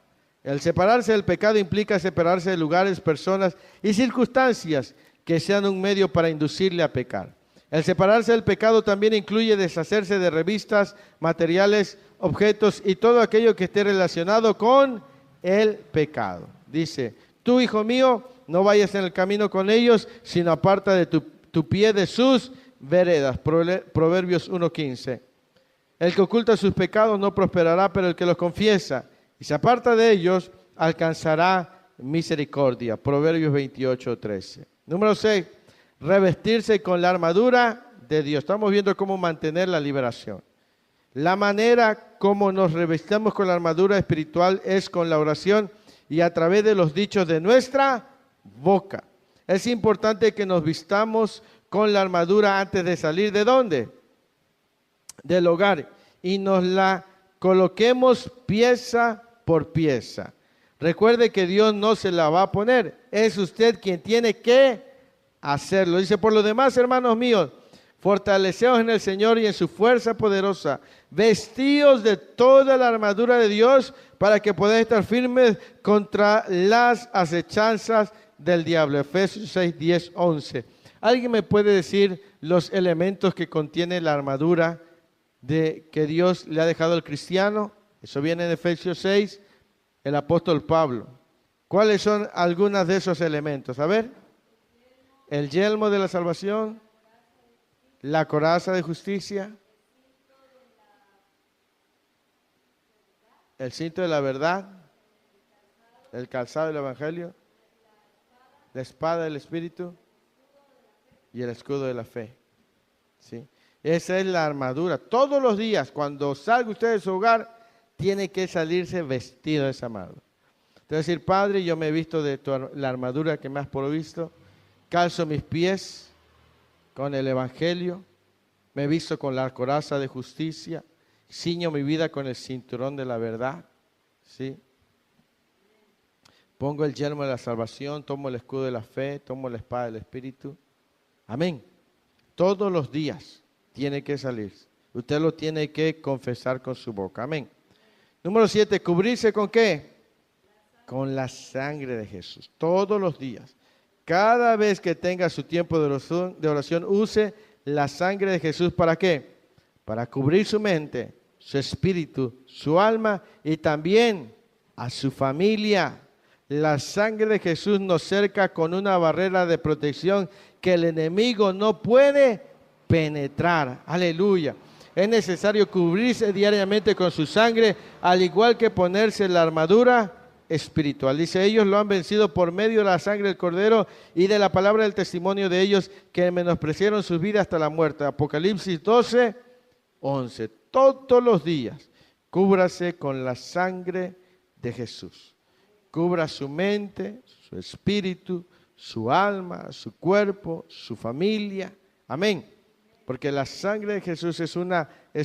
El separarse del pecado implica separarse de lugares, personas y circunstancias que sean un medio para inducirle a pecar. El separarse del pecado también incluye deshacerse de revistas, materiales, objetos y todo aquello que esté relacionado con el pecado. Dice, tú, hijo mío, no vayas en el camino con ellos, sino aparta de tu pie de sus veredas. Proverbios 1:15. El que oculta sus pecados no prosperará, pero el que los confiesa y se aparta de ellos alcanzará misericordia. Proverbios 28:13. Número 6. Revestirse con la armadura de Dios. Estamos viendo cómo mantener la liberación. La manera como nos revestimos con la armadura espiritual es con la oración y a través de los dichos de nuestra boca. Es importante que nos vistamos con la armadura antes de salir. ¿De dónde? Del hogar. Y nos la coloquemos pieza por pieza. Recuerde que Dios no se la va a poner. Es usted quien tiene que hacerlo. Dice, por lo demás, hermanos míos, fortaleceos en el Señor y en su fuerza poderosa, vestíos de toda la armadura de Dios para que podáis estar firmes contra las acechanzas del diablo. Efesios 6, 10, 11. ¿Alguien me puede decir los elementos que contiene la armadura que Dios le ha dejado al cristiano? Eso viene en Efesios 6, el apóstol Pablo. ¿Cuáles son algunos de esos elementos? A ver. El yelmo de la salvación, la coraza de justicia, el cinto de la verdad, el calzado del evangelio, la espada del espíritu y el escudo de la fe. ¿Sí? Esa es la armadura. Todos los días, cuando salga usted de su hogar, tiene que salirse vestido de esa armadura. Te voy a decir, Padre, yo me he visto de la armadura que me has provisto. Calzo mis pies con el evangelio, me visto con la coraza de justicia, ciño mi vida con el cinturón de la verdad, ¿sí? Pongo el yelmo de la salvación, tomo el escudo de la fe, tomo la espada del espíritu. Amén. Todos los días tiene que salir. Usted lo tiene que confesar con su boca. Amén. Número 7, cubrirse ¿con qué? Con la sangre de Jesús. Todos los días. Cada vez que tenga su tiempo de oración, use la sangre de Jesús. ¿Para qué? Para cubrir su mente, su espíritu, su alma y también a su familia. La sangre de Jesús nos cerca con una barrera de protección que el enemigo no puede penetrar. Aleluya. Es necesario cubrirse diariamente con su sangre, al igual que ponerse la armadura espiritual. Dice, ellos lo han vencido por medio de la sangre del Cordero y de la palabra del testimonio de ellos, que menospreciaron sus vidas hasta la muerte. Apocalipsis 12, 11. Todos los días, cúbrase con la sangre de Jesús. Cubra su mente, su espíritu, su alma, su cuerpo, su familia. Amén. Porque la sangre de Jesús es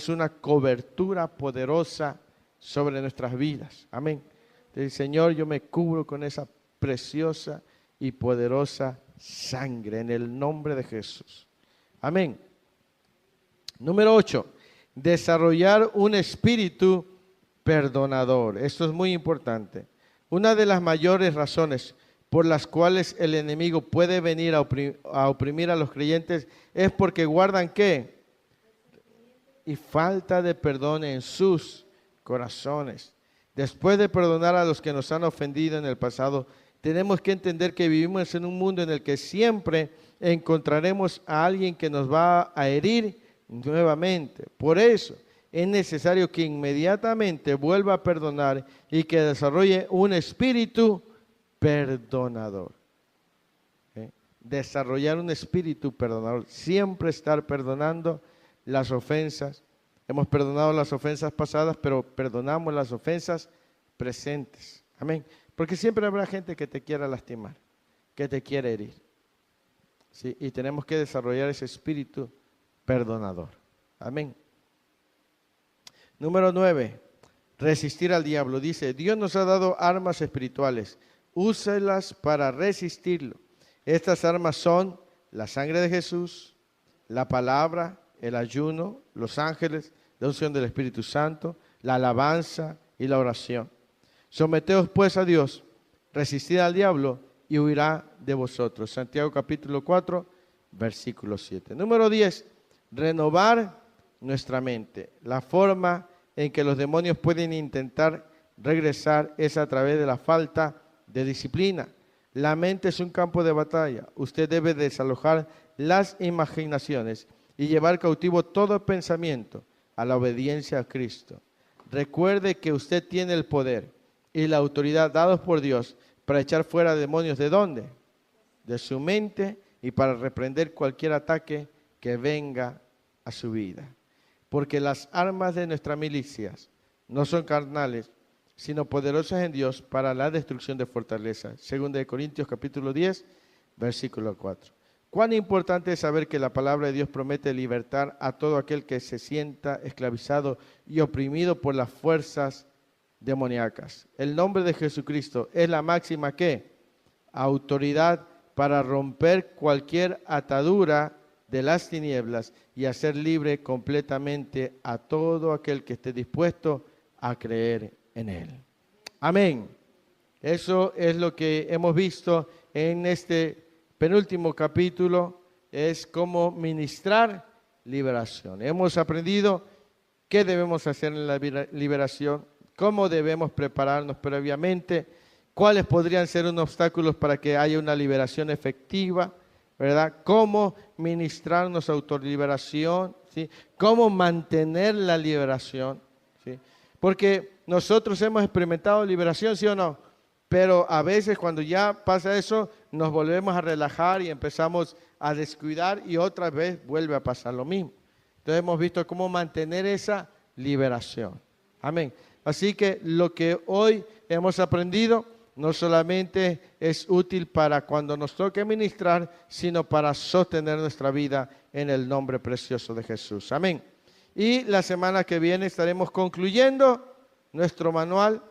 una cobertura poderosa sobre nuestras vidas. Amén. Señor, yo me cubro con esa preciosa y poderosa sangre en el nombre de Jesús. Amén. Número 8. desarrollar un espíritu perdonador. Esto es muy importante. Una de las mayores razones por las cuales el enemigo puede venir a oprimir a los creyentes es porque guardan ¿qué? Y falta de perdón en sus corazones. Después de perdonar a los que nos han ofendido en el pasado, tenemos que entender que vivimos en un mundo en el que siempre encontraremos a alguien que nos va a herir nuevamente. Por eso es necesario que inmediatamente vuelva a perdonar y que desarrolle un espíritu perdonador. Desarrollar un espíritu perdonador, siempre estar perdonando las ofensas. Hemos perdonado las ofensas pasadas, pero perdonamos las ofensas presentes. Amén. Porque siempre habrá gente que te quiera lastimar, que te quiera herir. ¿Sí? Y tenemos que desarrollar ese espíritu perdonador. Amén. Número 9, resistir al diablo. Dice, Dios nos ha dado armas espirituales, úselas para resistirlo. Estas armas son la sangre de Jesús, la palabra, el ayuno, los ángeles, la unción del Espíritu Santo, la alabanza y la oración. Someteos pues a Dios, resistid al diablo y huirá de vosotros. Santiago capítulo 4, versículo 7. Número 10, renovar nuestra mente. La forma en que los demonios pueden intentar regresar es a través de la falta de disciplina. La mente es un campo de batalla. Usted debe desalojar las imaginaciones y llevar cautivo todo pensamiento a la obediencia a Cristo. Recuerde que usted tiene el poder y la autoridad dados por Dios para echar fuera demonios. ¿De dónde? De su mente, y para reprender cualquier ataque que venga a su vida. Porque las armas de nuestras milicias no son carnales, sino poderosas en Dios para la destrucción de fortalezas. Segunda de Corintios capítulo 10, versículo 4. Cuán importante es saber que la palabra de Dios promete libertar a todo aquel que se sienta esclavizado y oprimido por las fuerzas demoníacas. El nombre de Jesucristo es la máxima ¿qué? Autoridad para romper cualquier atadura de las tinieblas y hacer libre completamente a todo aquel que esté dispuesto a creer en Él. Amén. Eso es lo que hemos visto en este penúltimo capítulo, es cómo ministrar liberación. Hemos aprendido qué debemos hacer en la liberación, cómo debemos prepararnos previamente, cuáles podrían ser unos obstáculos para que haya una liberación efectiva, ¿verdad? Cómo ministrarnos autoliberación, ¿sí? Cómo mantener la liberación, ¿sí? Porque nosotros hemos experimentado liberación, ¿sí o no? Pero a veces cuando ya pasa eso, nos volvemos a relajar y empezamos a descuidar y otra vez vuelve a pasar lo mismo. Entonces hemos visto cómo mantener esa liberación. Amén. Así que lo que hoy hemos aprendido no solamente es útil para cuando nos toque ministrar, sino para sostener nuestra vida en el nombre precioso de Jesús. Amén. Y la semana que viene estaremos concluyendo nuestro manual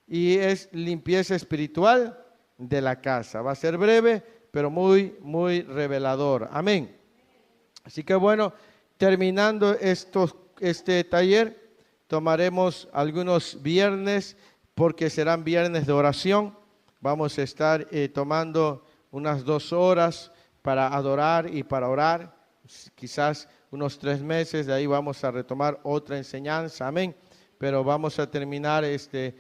y es limpieza espiritual de la casa. Va a ser breve, pero muy, muy revelador. Amén. Así que bueno, terminando este taller, tomaremos algunos viernes, porque serán viernes de oración. Vamos a estar tomando unas 2 horas para adorar y para orar, quizás unos 3 meses, de ahí vamos a retomar otra enseñanza, amén. Pero vamos a terminar este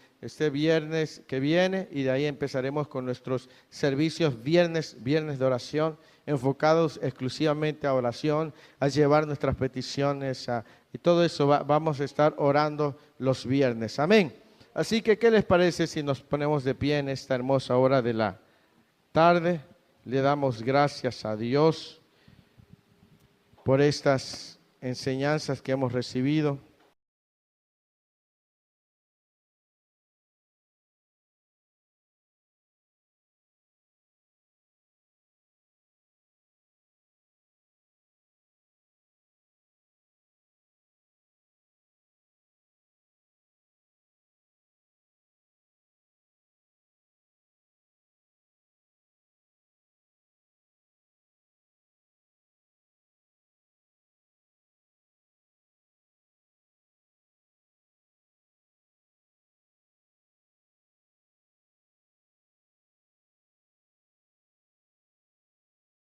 viernes que viene y de ahí empezaremos con nuestros servicios viernes de oración, enfocados exclusivamente a oración, a llevar nuestras peticiones y todo eso vamos a estar orando los viernes, amén. Así que, ¿qué les parece si nos ponemos de pie en esta hermosa hora de la tarde? Le damos gracias a Dios por estas enseñanzas que hemos recibido.